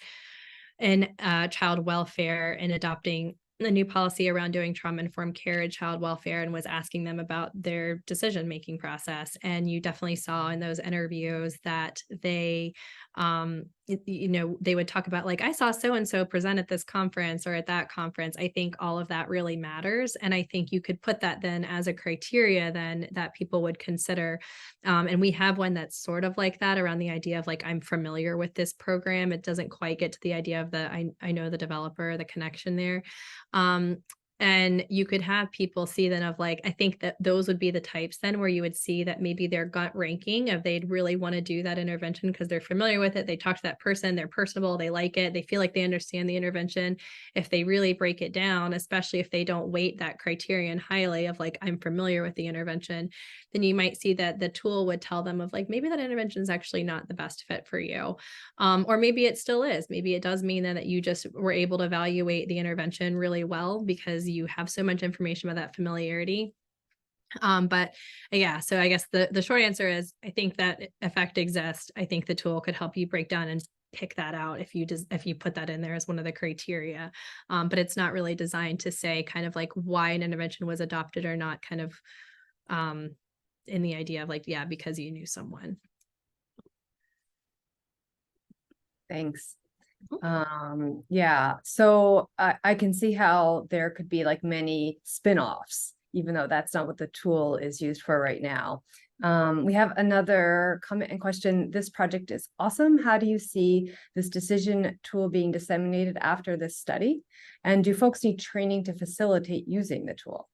in child welfare and adopting a new policy around doing trauma-informed care and child welfare, and was asking them about their decision-making process. And you definitely saw in those interviews that they would talk about, like, I saw so-and-so present at this conference or at that conference. I think all of that really matters. And I think you could put that then as a criteria then that people would consider. And we have one that's sort of like that, around the idea of, like, I'm familiar with this program. It doesn't quite get to the idea of I know the developer, the connection there. And you could have people see then of like, I think that those would be the types then where you would see that maybe their gut ranking of they'd really want to do that intervention because they're familiar with it. They talk to that person, they're personable, they like it, they feel like they understand the intervention. If they really break it down, especially if they don't weight that criterion highly of like, I'm familiar with the intervention, then you might see that the tool would tell them of like, maybe that intervention is actually not the best fit for you. Or maybe it still is. Maybe it does mean that you just were able to evaluate the intervention really well because you have so much information about that familiarity. But yeah, so I guess the short answer is I think that effect exists. I think the tool could help you break down and pick that out if you put that in there as one of the criteria. But it's not really designed to say kind of like why an intervention was adopted or not, kind of in the idea of like, yeah, because you knew someone. Thanks. Yeah, so I can see how there could be like many spin-offs, even though that's not what the tool is used for right now. We have another comment and question. This project is awesome. How do you see this decision tool being disseminated after this study? And do folks need training to facilitate using the tool?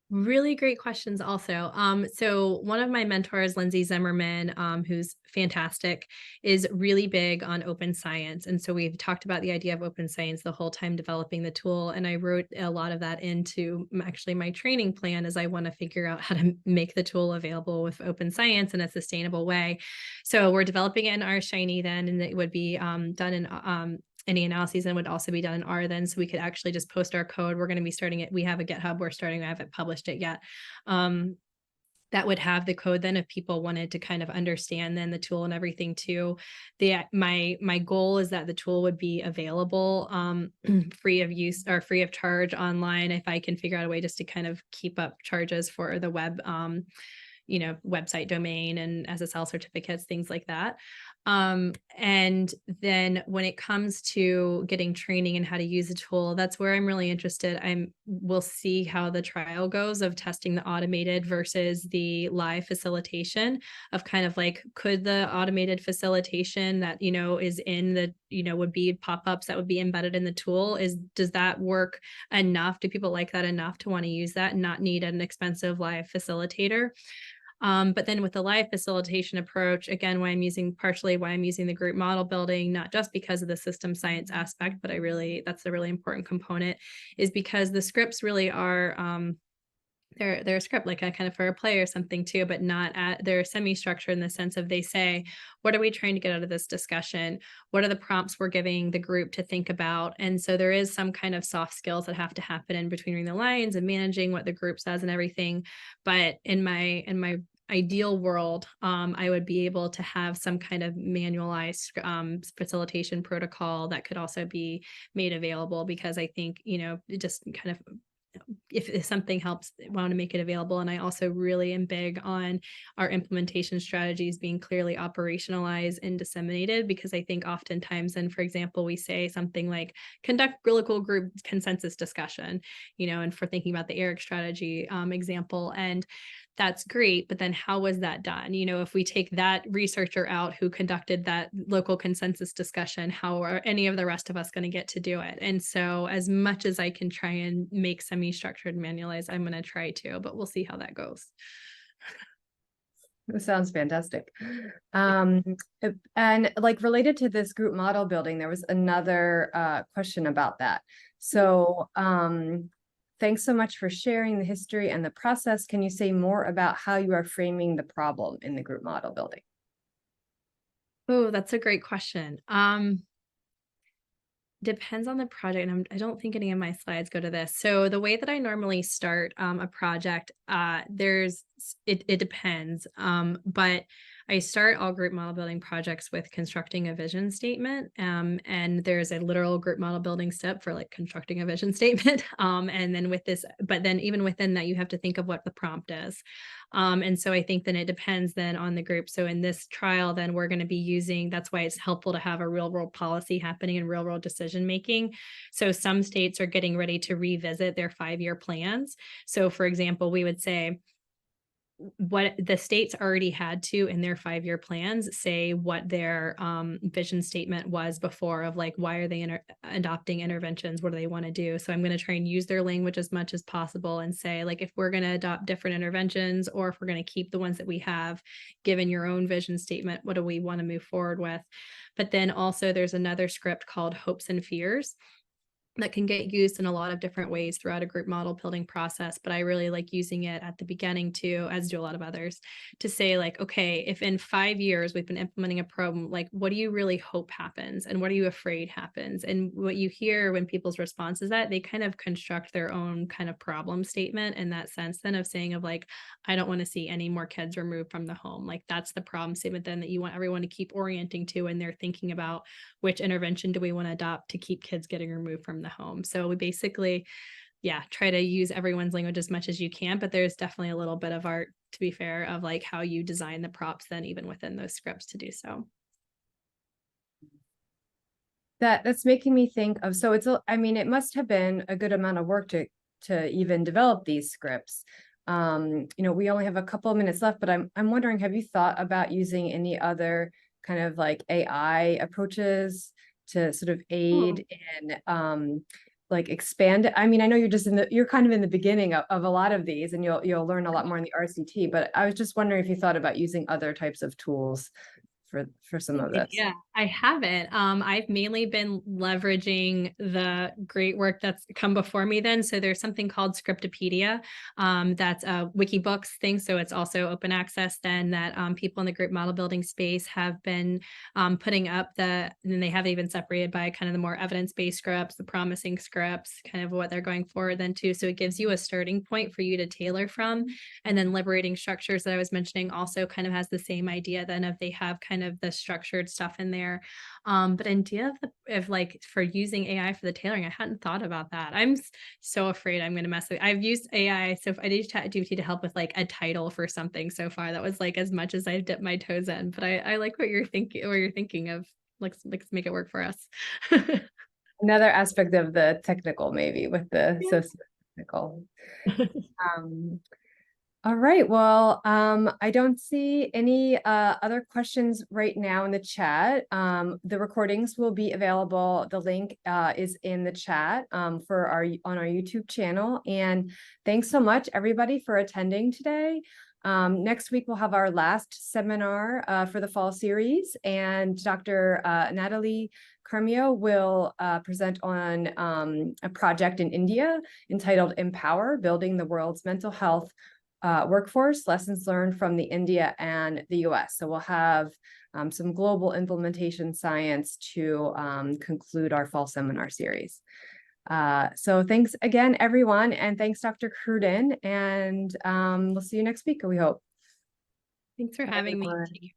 Really great questions also. So one of my mentors, Lindsay Zimmerman, who's fantastic, is really big on open science. And so we've talked about the idea of open science the whole time developing the tool. And I wrote a lot of that into actually my training plan as I want to figure out how to make the tool available with open science in a sustainable way. So we're developing it in R Shiny then, and it would be done in any analyses and would also be done in R then, so we could actually just post our code. We're going to be starting it. We have a GitHub we're starting. I haven't published it yet. That would have the code then if people wanted to kind of understand then the tool and everything too. My goal is that the tool would be available free of use or free of charge online if I can figure out a way just to kind of keep up charges for the web website domain and SSL certificates, things like that. And then when it comes to getting training and how to use the tool, that's where I'm really interested. We'll see how the trial goes of testing the automated versus the live facilitation of kind of like, could the automated facilitation that, is in the, would be pop-ups that would be embedded in the tool does that work enough? Do people like that enough to want to use that and not need an expensive live facilitator? But then with the live facilitation approach, again, partially why I'm using the group model building, not just because of the system science aspect, but that's a really important component, is because the scripts really are, they're a script like a kind of for a play or something too, but they're semi-structured in the sense of they say, what are we trying to get out of this discussion? What are the prompts we're giving the group to think about? And so there is some kind of soft skills that have to happen in between reading the lines and managing what the group says and everything. But in my ideal world, I would be able to have some kind of manualized facilitation protocol that could also be made available, because I think, it just kind of, if something helps, I want to make it available. And I also really am big on our implementation strategies being clearly operationalized and disseminated, because I think oftentimes, and for example, we say something like conduct local group consensus discussion, and for thinking about the ERIC strategy example, and that's great. But then how was that done? If we take that researcher out who conducted that local consensus discussion, how are any of the rest of us going to get to do it? And so as much as I can try and make semi-structured manualized, I'm going to try to, but we'll see how that goes. It sounds fantastic. And like related to this group model building, there was another question about that. So thanks so much for sharing the history and the process. Can you say more about how you are framing the problem in the group model building? Oh, that's a great question. Depends on the project. And I don't think any of my slides go to this. So the way that I normally start a project, it depends. But I start all group model building projects with constructing a vision statement. And there's a literal group model building step for like constructing a vision statement. And then but then even within that, you have to think of what the prompt is. And so I think then it depends then on the group. So in this trial, then we're going to be that's why it's helpful to have a real world policy happening and real world decision making. So some states are getting ready to revisit their 5-year plans. So for example, we would say, what the states already had to in their 5-year plans say what their vision statement was before, of like, why are they adopting interventions, what do they want to do. So I'm going to try and use their language as much as possible and say, like, if we're going to adopt different interventions, or if we're going to keep the ones that we have, given your own vision statement, what do we want to move forward with. But then also there's another script called Hopes and Fears that can get used in a lot of different ways throughout a group model building process. But I really like using it at the beginning too, as do a lot of others, to say, like, okay, if in 5 years we've been implementing a program, like, what do you really hope happens? And what are you afraid happens? And what you hear when people's response is that they kind of construct their own kind of problem statement in that sense, then, of saying, of like, I don't want to see any more kids removed from the home. Like, that's the problem statement then that you want everyone to keep orienting to, and they're thinking about which intervention do we want to adopt to keep kids getting removed from the home. So we basically, try to use everyone's language as much as you can, but there's definitely a little bit of art, to be fair, of like how you design the props then even within those scripts to do so. That's making me think of, so I mean, it must have been a good amount of work to even develop these scripts. We only have a couple of minutes left, but I'm wondering, have you thought about using any other kind of like AI approaches to sort of aid in like expand it? I mean, I know you're kind of in the beginning of a lot of these, and you'll learn a lot more in the RCT, but I was just wondering if you thought about using other types of tools for some of this. Yeah, I haven't. I've mainly been leveraging the great work that's come before me then. So there's something called Scriptopedia. That's a Wikibooks thing. So it's also open access then, that people in the group model building space have been putting up and then they have even separated by kind of the more evidence-based scripts, the promising scripts, kind of what they're going for then too. So it gives you a starting point for you to tailor from. And then Liberating Structures that I was mentioning also kind of has the same idea then, of they have kind of the structured stuff in there. But idea of like for using AI for the tailoring, I hadn't thought about that. I'm so afraid I'm going to mess with it. I've used AI. So if I did ChatGPT to help with like a title for something so far, that was like as much as I've dipped my toes in, but I like what you're thinking of. Let's make it work for us. Another aspect of the technical, maybe with the Yeah. socio-technical. All right. Well, I don't see any other questions right now in the chat. The recordings will be available. The link is in the chat on our YouTube channel. And thanks so much, everybody, for attending today. Next week, we'll have our last seminar for the fall series, and Dr. Natalie Carmio will present on a project in India entitled Empower, Building the World's Mental Health Workforce, Lessons Learned from the India and the US. So we'll have some global implementation science to conclude our fall seminar series. So thanks again, everyone. And thanks, Dr. Cruden. And we'll see you next week, we hope. Thanks for having me.